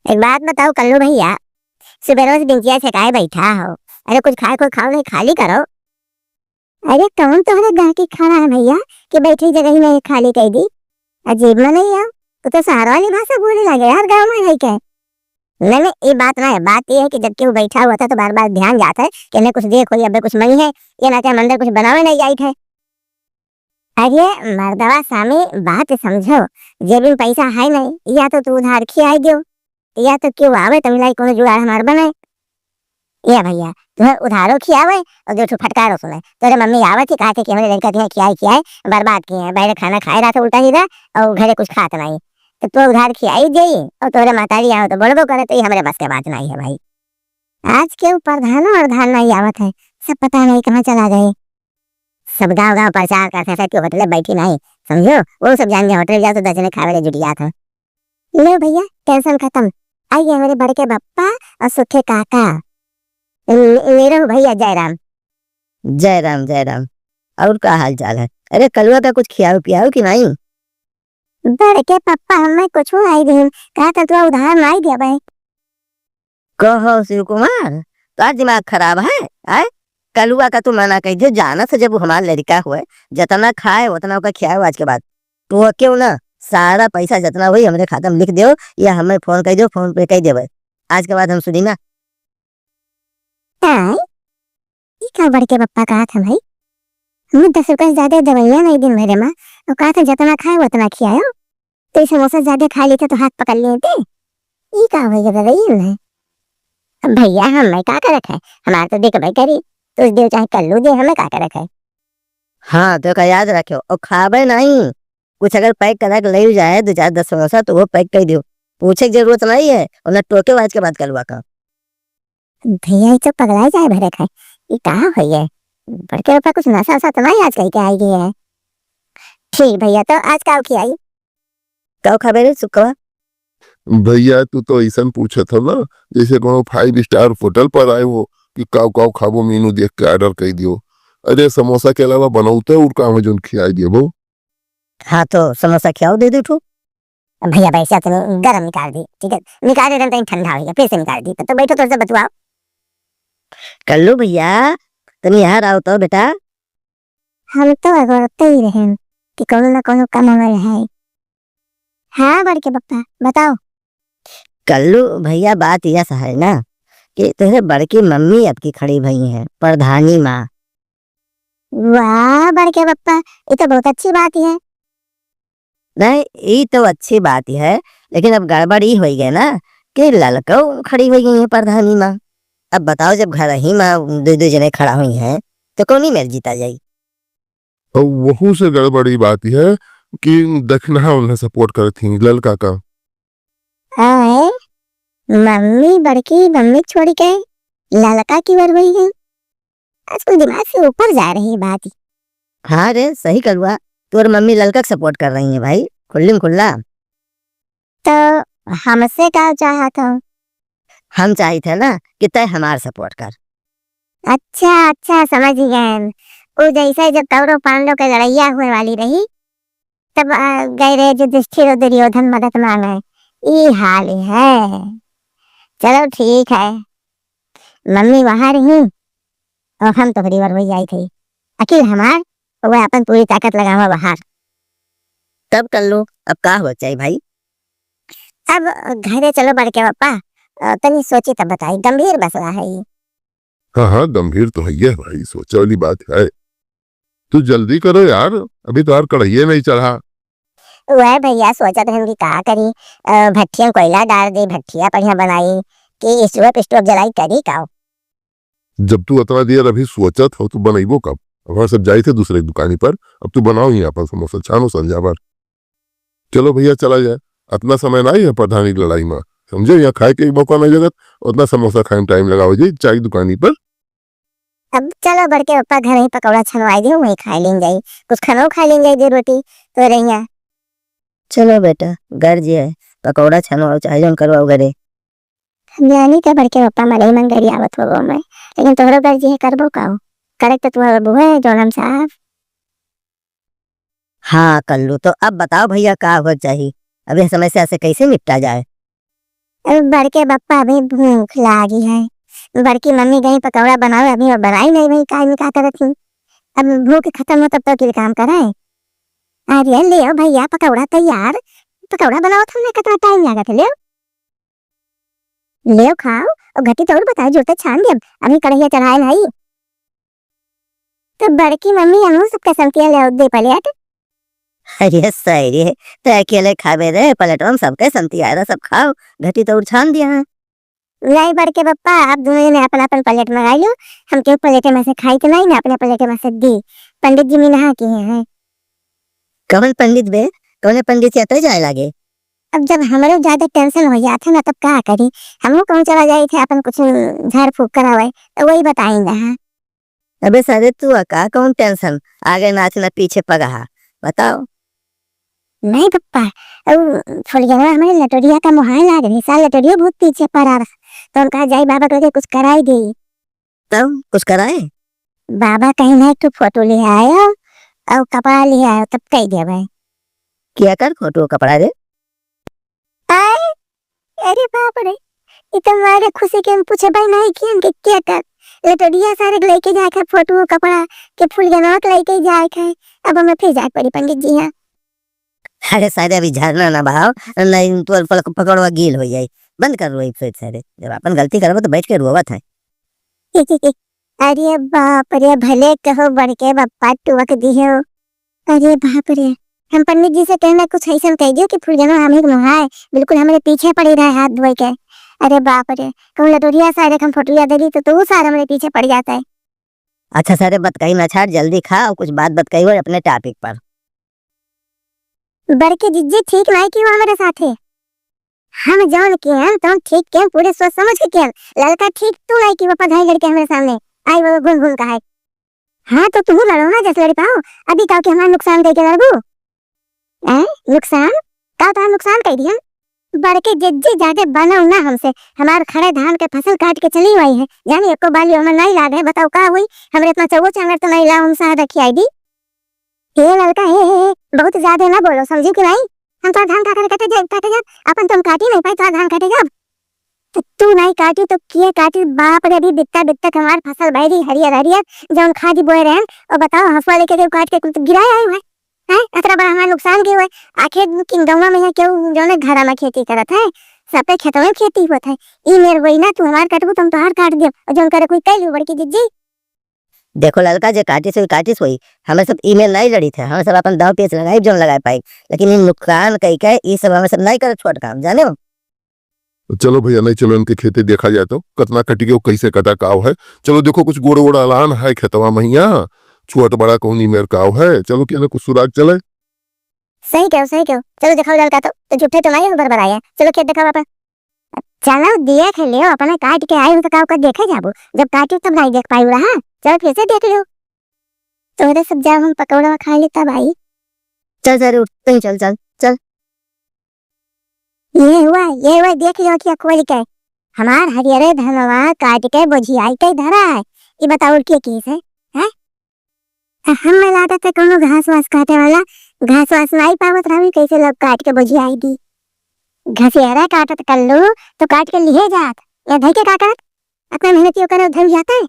एक बात बताओ कल्लू भैया, सुबह रोज बिंजिया छकाए बैठा हो। अरे कुछ खाए को खाओ नहीं खाली करो। अरे कौन तुम्हारे गाँव की खाना है भैया कि बैठी जगह ही नहीं खाली कर दी। अजीब ना नहीं है। तो शहर वाली भाषा बोलने लगे यार, गाँव में है क्या? नहीं नहीं, ये बात ना है। बात ये है कि जबकि वो बैठा हुआ था तो बार बार ध्यान जाता है कि इन्हें कुछ देखो या कुछ नहीं है, ये ना क्या मंदिर कुछ बनावे नहीं जाई थे। अरे मर्दवा सामी, बात समझो। जेब में पैसा है नहीं, या तो तू उधार खियाई दो, या तो क्यों आवे तो मिलाई कोनो जुगाड़ हमार बनाए। ये भैया तुम्हें उधारो खियावे और जो फटकारो सुने। तेरे मम्मी आवे थी कहा थी कि हमारे लड़का तुम्हें खियाई खियाई बर्बाद किए हैं, बैठे खाना खाए रहा था उल्टा सीधा और घरे कुछ खात नहीं। तो तू उधार खियाई जाई और तोरे मातारी आओ तो बोलबो करे तो ये हमारे बस के बात नहीं है भाई। आज के ऊपर धानो और धान नहीं आवत है, सब पता नहीं कहाँ चला गए। सब गाँव गाँव प्रचार करते थे कि होटल बैठी नहीं, समझो वो सब जान गए होटल जाओ तो दर्जने खावे ले जुटिया था। लो भैया टेंशन खत्म। आइए हमारे बड़के बप्पा और सुखे काका। मेरा भैया जयराम। जय राम जय राम। और का हाल चाल है? अरे कलुआ का कुछ खियाओ पियाओ कि नहीं? बड़के पप्पा हमें कुछ आई दे कहा था तू उधार नहीं दिया भाई। कहो शिव कुमार, तो दिमाग खराब है? आए कलुआ का तू मना कही दे, जाना था जब वो हमारा लड़का हुए जितना खाए उतना ओका खियाओ। आज के बाद तो क्यों ना सारा पैसा जितना हुई हमारे खाता में लिख दो या हमें फोन कर दो, फोन पे कह देवे। आज के बाद हम सुनी ना। ये क्या बड़के पप्पा कहा था भाई? हमें 10 रुपए से ज्यादा दवाइयां नहीं दिन भरे माँ, और कहा था जितना खाए उतना खियाओ। तो समोसा ज्यादा खा लेते तो हाथ पकड़ लेते। ये कहा भैया दवाई है। अब भैया हमें का कर रखा है, हमारा तो देख भाई करी तो दे चाहे कल्लू दे, हमें का कर रखा है। हाँ तो का याद रखो और खावे नहीं। कुछ अगर पैक करा के ले जाए 2 4 10 समोसा तो वो पैक कर दो। पूछे की जरूरत नहीं है और न टोके आज के बाद कलुआ का। भैया ये तो पगला जाए भरे खाए। ये कहा भैया बड़के पप्पा कुछ नशा वशा तो नहीं आज कहीं के आई गई है। ठीक भैया तो आज का खियाई कहो खावे रे सुखवा। भैया तू तो ऐसा पूछा था ना जैसे कोनो 5 स्टार होटल पर आए हो कि काव काव खाबो मेनू देख के ऑर्डर कर दियो। अरे समोसा के अलावा बनाते और काम है जो खिलाई दिए वो। हाँ तो समोसा खियाओ दे दो ठो। भैया पैसा तो गरम निकाल दी, ठीक है निकाल दे तो ठंडा हो गया फिर से निकाल दी। तो बैठो थोड़ा सा बतवाओ। कल्लू भैया तुम यहाँ आओ तो बेटा। हम तो अगरते ही रहे कि कोनो ना कोनो कमावल है। हाँ बड़के पप्पा बताओ। कल्लू भैया बात यह है ना कि तुझे बड़की मम्मी अब की खड़ी भई है, प्रधानी माँ। वाह बड़के पप्पा ये तो बहुत अच्छी बात है। नहीं ये तो अच्छी बात ही है, लेकिन अब गड़बड़ ही हो गई ना कि ललको खड़ी हुई है प्रधानी माँ। अब बताओ जब घर ही माँ दो जने खड़ा हुई हैं तो कौन ही मेल जीता जाई। और वहू से गड़बड़ी बात है कि दक्षिणा उन्हें सपोर्ट कर थी ललका का। हाँ मम्मी बड़की मम्मी छोड़ के ललका की वर हुई है। आजकल दिमाग से ऊपर जा रही है बात। हाँ रे सही कलुआ, तू और मम्मी ललका सपोर्ट कर रही है भाई, खुल्ली खुल्ला। तो हमसे क्या चाहा था? हम चाहिए थे ना कि तय हमार सपोर्ट कर। अच्छा अच्छा समझ गए। वो जैसे जब कौरव पांडव के लड़ैया हुए वाली रही तब गए रहे युधिष्ठिर और दुर्योधन मदद मांगे। ये हाल है। चलो ठीक है, मम्मी वहां रही और हम तो परिवार वही आई थी। अकेले हमार वह अपन पूरी ताकत लगावा बाहर। तब कर लो, अब का हो चाहिए भाई। अब घरे चलो बड़के पप्पा, तनी सोची तब बताई। गंभीर मसला है ये। हाँ हाँ गंभीर तो है भाई, सोचा वाली बात है। तू जल्दी करो यार, अभी तो यार कढ़ाइये नहीं चढ़ा। वह भैया सोचा तो हम की का करी, भट्टियां कोयला डाल दी, भट्टियां बढ़िया बनाई कि स्टोव स्टोव जलाई करी का। जब तू अतवा देर अभी सोचत हो तो बनैबो कब? अब सब जाए थे दूसरे दुकानी पर, अब तू बनाओ ही अपन समोसा छानो संजा पर। चलो भैया चला जाए, अपना समय नहीं है प्रधानी लड़ाई में, समझे? यहाँ खाए के मौका नहीं जगत, उतना समोसा खाए में टाइम लगाओ जी चाय दुकानी पर। अब चलो बड़के पप्पा घर ही पकौड़ा छनवाई दे, वही खा लें जाई, कुछ खानो खा लें जाई दे रोटी तो रही। चलो बेटा घर जी है, पकौड़ा छनवाओ चाहे जो करवाओ घरे। जानी का बड़के पप्पा मरे मन गरी आवत हो मैं, लेकिन तोहरो घर जी है करबो का करे तो तुम्हारा बुआ है जोनम साहब। हाँ कल्लू तो अब बताओ भैया का हो चाहिए, अब यह समस्या से कैसे निपटा जाए। अब बड़के बप्पा अभी भूख लागी है। बड़की मम्मी गई पकौड़ा बनाओ, अभी और बनाई नहीं भाई, काय में का करत थी। अब भूख खत्म हो तब तक के काम कराए। अरे ले आओ भैया पकौड़ा तैयार, पकौड़ा बनाओ तुमने कितना टाइम लागत है, ले खाओ और घटी तोड़ बताओ जो छान दे, अभी कढ़ैया चढ़ाए नहीं। तो बड़की मम्मी हम सबके संतिया ले दे प्लेट। अरे सही रे, तो अकेले खावे रे पलटो सबके संती आया सब खाओ, घटी तो छान दिया है। नहीं बड़के बप्पा, आप दोनों ने अपना अपन प्लेट मंगाई लो, हम क्यों प्लेटे में से खाई तो नहीं ना, अपने प्लेटे में से दी। पंडित जी में नहा किए हैं। कौन पंडित बे, कौन पंडित से तो जाए लगे। अब जब हमारे ज्यादा टेंशन हो जाता ना तब क्या करी, हम लोग कौन चला जाए थे अपन कुछ झाड़ फूक करावे तो वही बताएंगे। हाँ अबे सारे तू का कौन टेंशन, आगे नाचना पीछे पगहा, बताओ। नहीं पप्पा, अब फुलिया हमारे लटोरिया का मुहाल लाग रही, साल लटोरिया बहुत पीछे पड़ा रहा, तो उनका जाई बाबा को कुछ कराई दी। तब कुछ कराए बाबा कहीं ना एक फोटो ले आयो और कपड़ा ले आयो, तब कह दिया भाई क्या कर फोटो कपड़ा रे। आए, अरे बाप रे, इतने खुशी के हम पूछे भाई नहीं किया कि क्या कर लटोरिया सारे लेके जाए फोटो कपड़ा के फुलिया लेके जाए। अब हमें फिर जाए पड़ी पंडित जी। हाँ अरे सारे अभी झरना ना बहाओ, नहीं तो पकड़वा गील हो जाए, बंद कर रोई फिर सारे, जब अपन गलती करबो तो बैठ के रोवत है। अरे बाप रे, भले कहो बड़के बप्पा टुवक दियो। अरे बाप रे, हम पंडित जी से कहना कुछ ऐसा कह दियो कि फुलजनो हमें नहाए बिल्कुल हमारे पीछे पड़ी रहे हाथ धोए के। अरे बाप रे, कहूँ लटोरिया सारे हम फोटो याद दी तो सारा हमारे पीछे पड़ जाता है। अच्छा सारे बतकही ना छाड़, जल्दी खा और कुछ बात बतकही हो अपने टॉपिक पर। बड़के जिज्जी ठीक नहीं क्यों हमारे साथ है, हम जान के हैं तुम ठीक के पूरे सोच समझ के क्या लड़का ठीक तू नहीं कि वो पढ़ाई लड़के हमारे सामने आई वो घूम घूम का है। हाँ तो तुम लड़ो ना जैसे लड़ी पाओ, अभी कहो कि हमारा नुकसान दे के लड़बू। नुकसान का तो नुकसान कह दिया, बड़के जिज्जी ज्यादा बनो ना हमसे, हमारे खड़े धान के फसल काट के चली हुई है, जानी एको बाली हमें नहीं लाग है, बताओ का हुई हमरे इतना चौगो चांगर तो नहीं लाओ, हम साथ रखी आई दी। हे लड़का हे बहुत ज्यादा ना बोलो, समझू कि नहीं, हम तो धान काटे जा अपन तुम काटी नहीं पाई तो धान काटे जा, तो तू नहीं काटी तो किए काटी। बाप रे, अभी बिकता बिकता हमार फसल बैरी हरियर हरियर जौन खादी बोए रहे और बताओ हंसवा लेके काट के तो गिराए आए हुए हैं, इतना बड़ा हमारा नुकसान क्यों है। आखिर किंगवा में है क्यों जो घर में खेती करत है, सब पे खेतों में खेती होत है, ई मेर वही ना तू हमार काटबू तुम तो हर काट दियो और जौन करे कोई कह लियो बड़की जिज्जी। देखो लड़का जो काटिस हुई, हमें सब ईमेल नहीं लड़ी थे, हमें सब अपन दाव पेच लगाई जो लगा पाई, लेकिन इन नुकसान कही के ये सब हमें सब नहीं करे छोट काम, जाने हो। चलो भैया नहीं, चलो इनके खेते देखा जाए तो कतना कटी के कैसे कटा काव है। चलो देखो कुछ गोड़ गोड़ अलान है खेतवा मैया, छोट बड़ा कौनी मेर काव है, चलो क्या कुछ सुराग चले। सही कहो चलो दिखाओ लड़का तो झूठे तो नहीं बरबर आया, चलो खेत दिखाओ पापा। चलो देख लियो अपने काट के आए तो का देखे जाबो, जब काटे तब नहीं देख पाई रहा, चलो फिर से देख लियो तोरे सब जब हम पकौड़ा खा ले तब आई। चल सर उठ कहीं चल चल चल। ये हुआ देख लियो क्या खोल के हमार हरियर धनवा काट के बोझियाई के धरा है, ये बताओ क्या केस है, हैं? हम में लाता था कोनो घास वास काटे वाला, घास वास नहीं पावत रही, कैसे लोग काट के बोझियाई दी। घसियारा काटत कर लो तो काट के लिए जात या धई के काटत, अपना मेहनतियों करे धन जाता है।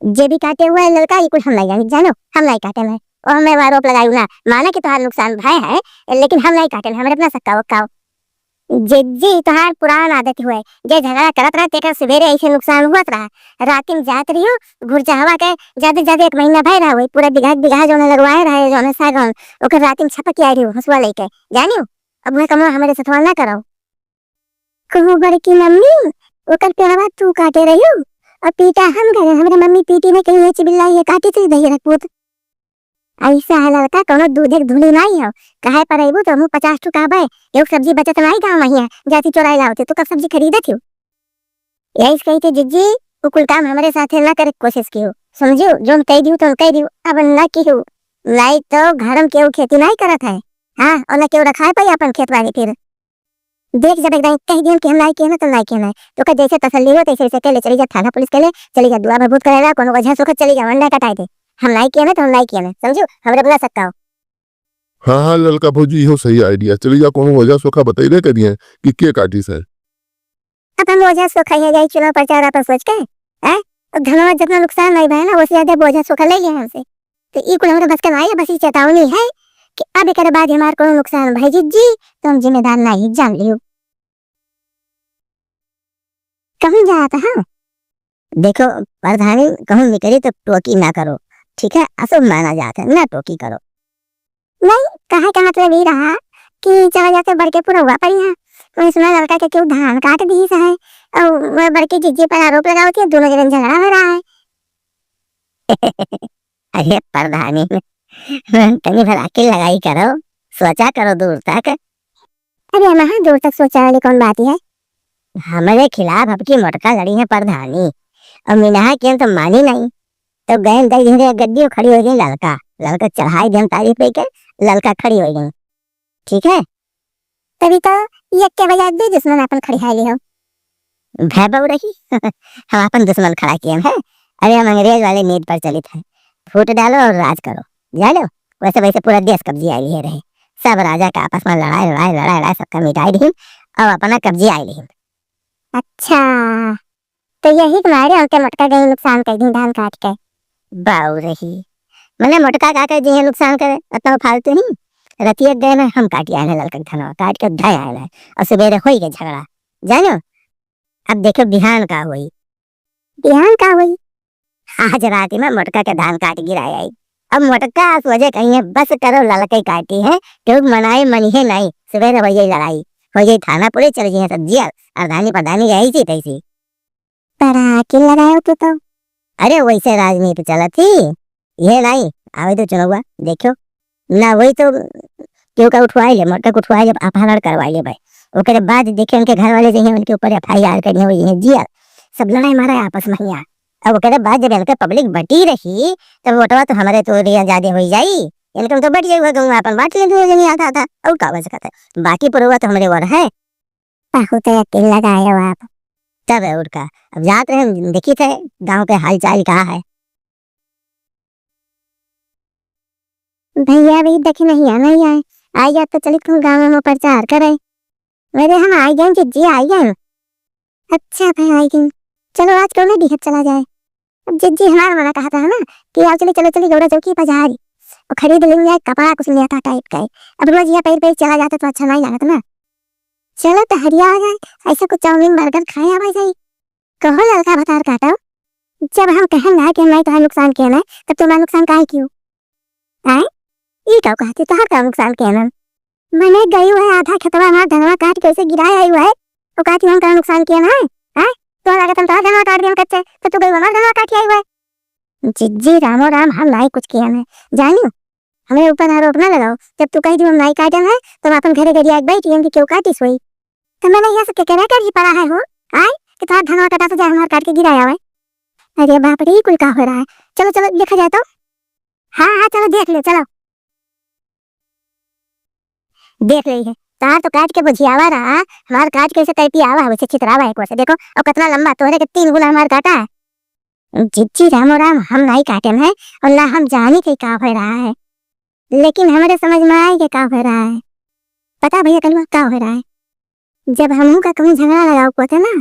जे भी काटे हुआ है लड़का ये कुछ हम नहीं जानो, हम नहीं काटे में और हमें आरोप लगायू ना, माना कि तुम्हारा नुकसान भाई है लेकिन हम नहीं काटे, हमें अपना सक्का वक्का जिज्जी तुम्हार पुरान आदत हुए, जे झगड़ा करत रहा तेकर सवेरे ऐसे नुकसान हुआ रहा, रात में जात रही हो घुरचा हवा के ज्यादा 1 महीना भाई रहा, पूरा बिगहा जो लगवाए रहे जो सागौन ओकर रात में छपक आई रही हंसुआ लेके, जानियो अब वह कमरा हमारे सतवाल ना कराओ। कहूँ बड़की मम्मी ओकर पेड़वा तू काटे रही हो और पीटा हम करे, हमारे मम्मी पीटी में कहीं चिबिल्ला ये काटी थी दही रखपूत, ऐसा है लड़का कोनो दूध धुली नहीं हो, कहे पर आईबू तो हम 50 टू कहबे, एक सब्जी बचत नहीं गाँव में जाती चोराई लाओते तो कब सब्जी खरीदे थी। यही कही थे जिज्जी वो कुल काम हमारे साथ ना करे कोशिश की हो, समझो जो कह दियो तो कह दियो, अब न की हो नहीं तो घर में केहू खेती नहीं करत है, हाँ और न केहू रखा पाई अपन खेत बाड़ी, फिर देख जब एकदम कह दियो कि हम नहीं कहना तो नहीं कहना तो का जैसे तसल्ली हो तैसे ऐसे ले चली जा थाना पुलिस के ले चली जा, दुआ भरभूत करेगा कोनो वजह सुखत चली जा, वंडा कटाई दे, हम नहीं कहना तो हम नहीं कहना, समझो हमरे बना सकता हो। हाँ लड़का भौजी इहो सही आइडिया, चली जा कोनो वजह सोखा बताई दे करिए कि के काटी से। अपन बोझा सोखा है जाई चुनाव प्रचार अपन सोच के हैं और धनवा जितना नुकसान नहीं भाई ना उससे ज्यादा बोझा सोखा ले लिया हमसे। तो ई कुल हमरा बस के नहीं है, बस ई चेतावनी है कि अब एक बाद हमार कोनो नुकसान भाई जी तो हम जिम्मेदार नहीं, जान लियो। कहीं जाता हाँ देखो प्रधानी कहूँ निकली तो टोकी ना करो, ठीक है, अशुभ माना जाता है, ना टोकी करो। नहीं कहा का मतलब ये रहा कि चला जाते बड़के पूरा हुआ पर यहाँ कोई सुना लड़का के क्यों धान काट दी है और वह बड़के जिज्जे पर आरोप लगा होती है, दोनों जन झगड़ा हो रहा है। अरे प्रधानी कहीं भर अकेले लगाई करो, सोचा करो दूर तक। अरे महा दूर तक सोचा वाली कौन बात है, हमारे खिलाफ आपकी मोटका लड़ी है प्रधानी और मीना के तो मानी नहीं, तो गए धीरे गड्डी खड़ी हो गई, लड़का लड़का चढ़ाई दिन तारीफ पे के लड़का खड़ी हो गई, ठीक है। तभी तो ये के बजाय भी दुश्मन अपन खड़ी है लियो भैबव रही हम अपन दुश्मन खड़ा किए हैं। अरे हम अंग्रेज वाले नीति पर चलित है, फूट डालो और राज करो, जानो वैसे वैसे पूरा देश कब्जे आई लिए रहे, सब राजा का आपस में लड़ाई लड़ाई लड़ाई लड़ाई सबका मिटाई दी और अपना कब्जे आई ली। अच्छा तो यही तुम्हारे उनके मटका गई नुकसान कर दी धान काट के बाऊ रही, मैंने मटका काट जी नुकसान करे अतः फालतू ही रतिया गए ना हम काटी आए ललकन धनवा काट के ढाई आए और सवेरे हो गए झगड़ा, जानो। अब देखो बिहान का हुई, बिहान का हुई आज रात में मटका के धान काट गिराई आई। अब मटका वजह कही है बस करो ललकई काटी है क्यों मनाए मनी है नहीं, सवेरे हो गई लड़ाई हो गई, थाना पुलिस चल गई है सब जिया अर्धानी प्रधानी यही थी तैसी पर आके लगायो तो अरे वैसे राजनीति चला थी ये नहीं आवे तो चलो हुआ देखो ना वही तो क्यों का उठवाई ले मटका उठवाई ले अपहरण करवाई ले भाई, उसके बाद देखे उनके घर वाले जो है उनके ऊपर FIR करनी हुई है जिया सब लड़ाई मारा आपस में यहाँ। अब उसके बाद जब इनके पब्लिक बटी रही तब वोटवा तो हमारे तो रिया ज्यादा हो जाई, इनकम तो बढ़ जाएगा कहूँ अपन बांट ले दो नहीं आता था और का बच सकता है बाकी पुरवा तो हमारे वर है बहुत अकेले लगाए हो आप तब है उनका। अब जाते हैं देखी थे गांव के हाल चाल कहा है भैया भी देखे नहीं आना ही आए आई जा तो चली तुम गाँव में प्रचार करे मेरे हम आई गए जी आई गए। अच्छा भाई आई गई चलो आज क्यों नहीं डिहट चला जाए। अब जिज्जी हमारा मना कहा था ना कि आओ चले चलो चली गौड़ा चौकी बाजार और खरीद लेंगे कपड़ा कुछ लिया था टाइप का, अब रोज ये पैर पैर चला जाता तो अच्छा नहीं लगता ना। चलो तो हरिया आ जाए ऐसा कुछ चाउमीन बर्गर खाए आ भाई कहो लड़का भतार काटो, जब हम कहें ना कि मैं तुम्हारा नुकसान किया ना तब तुम्हारा नुकसान काहे क्यों आए ये क्या कहते तो का नुकसान किया ना मैंने गई हुआ है आधा खेतवा हमारा धनवा काट के उसे गिराया हुआ है तो कहती हम का नुकसान किया ना है तो लगा तुम तो धनवा काट दिया कच्चे तो तू गई हमारा धनवा काट आई हुआ है। जिज्जी रामो राम हम नहीं कुछ किया ना जानियो हमें ऊपर आरोप ना लगाओ, जब तू कही थी हम नहीं काटे ना तो अपन घरे घरे आग बैठी हम क्यों काटिस हुई तो मैंने यहाँ से क्या कर ही पड़ा है हो आए कि तुम्हारा धनवा कटा तो जाए हमारा काट के गिराया हुआ है। अरे बाप रे कुल का हो रहा है, चलो चलो देखा जाए तो हाँ हाँ चलो देख ले चलो देख रही है तार तो काट के बुझियावा रहा हमार काट कैसे तैपी आवा है वैसे चितरावा है से देखो और कितना लंबा तोहरे के 3 गुना हमार काटा है। जिज्जी रामो राम हम नहीं काटे हैं और ना हम जानी थे का हो रहा है, लेकिन हमारे समझ में आए कि का हो रहा है पता भैया कल का हो रहा है। जब हम का कहीं झगड़ा लगाओ को थे ना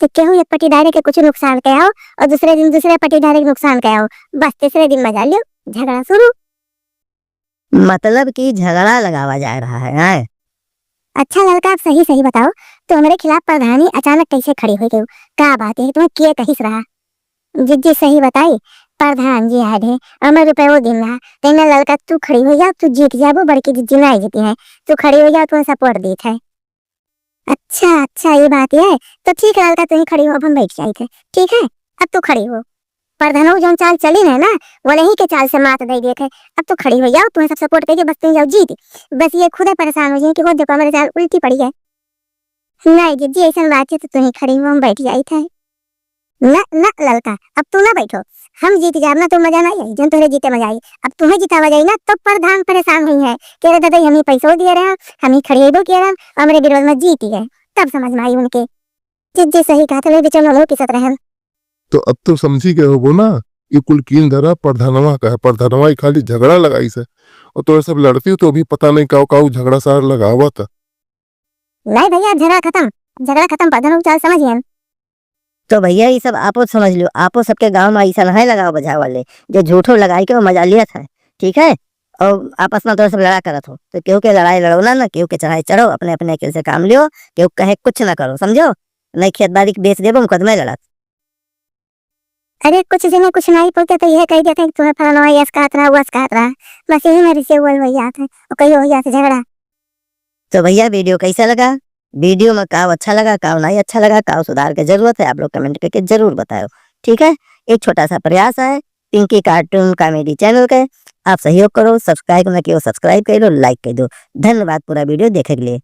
तो केहू एक पटीदारे के कुछ नुकसान के आओ और दूसरे दिन दूसरे पटीदारे के नुकसान के आओ, बस तीसरे दिन मजा लियो झगड़ा शुरू। मतलब कि झगड़ा लगावा जा रहा है। अच्छा लड़का आप सही सही बताओ तो मेरे खिलाफ प्रधानी अचानक कैसे खड़ी हुई गई, क्या बात है तुम्हें किए कहिस रहा। जिज्जी सही बताई प्रधान जी आए थे अमर रुपए वो दिन रहा तेना लड़का तू खड़ी हो जा तू जीत जा, वो बड़की जिज्जी नहीं जीती है तू खड़ी हो जा तुम्हें सपोर्ट दी थे। अच्छा अच्छा ये बात है तो ठीक है लड़का तू ही खड़ी हो, अब हम बैठ जाए थे ठीक है अब तू खड़ी हो। प्रधानों जो चाल चली है ना वो नहीं के चाल से मात दे दिए थे, अब तो खड़ी हो जाओ तुम्हें सब सपोर्ट करके बस तुम जाओ जीत, बस ये खुद परेशान हो जाए कि वो देखो हमारे चाल उल्टी पड़ी है। नहीं जिज्जी ऐसा बात है तो तुम ही खड़ी हो हम बैठ जाए थे ना ना लड़का अब तू ना बैठो हम जीत जाए ना तो मजा नहीं आई जन तुम्हें जीते मजा आई, अब तुम्हें जीता जाए ना तो प्रधान परेशान हुई है कह रहे दादा हम ही पैसों दिए रहे हम ही खड़ी हो किया रहे हमारे विरोध में जीती है, तब समझ में आई उनके। जिज्जी सही कहा था बीच में पिसत रहे तो अब तो समझी गए हो ना ये कुल कीन धरा प्रधानवा का है, प्रधानवा खाली झगड़ा लगाई से और तो सब लड़ती तो भी पता नहीं काऊ काऊ झगड़ा सार लगावा था। नहीं भैया झगड़ा खत्म झगड़ा खत्म पधन चाल समझिए। तो भैया ये सब आपो समझ लो, आपो सबके गांव में ऐसा नहीं लगाओ बजा वाले जो झूठो लगाई के वो मजा लिया था, ठीक है। और आपस में तो सब लड़ा करत हो, तो केहू के लड़ाई लड़ो ना, केहू के चढ़ाई चढ़ो, अपने अपने अकेले से काम लियो, केहू कहे कुछ ना करो, समझो। नहीं खेत बाड़ी के बेच देबो मुकदमे लड़त। अरे कुछ जने कुछ नहीं पूछते तो यह कह देते हैं कि तुम्हें फलाना हुआ यस कहत रहा वस कहत रहा, बस यही मेरे से बोल वही आते हैं और कहीं हो जाते झगड़ा। तो भैया वीडियो कैसा लगा? वीडियो में काव अच्छा लगा, काव नहीं अच्छा लगा, काव सुधार की जरूरत है, आप लोग कमेंट करके जरूर बताओ, ठीक है। एक छोटा सा प्रयास है पिंकी कार्टून कॉमेडी चैनल के, आप सहयोग करो, सब्सक्राइब ना किया सब्सक्राइब कर दो, लाइक कर दो। धन्यवाद पूरा वीडियो देखने के लिए।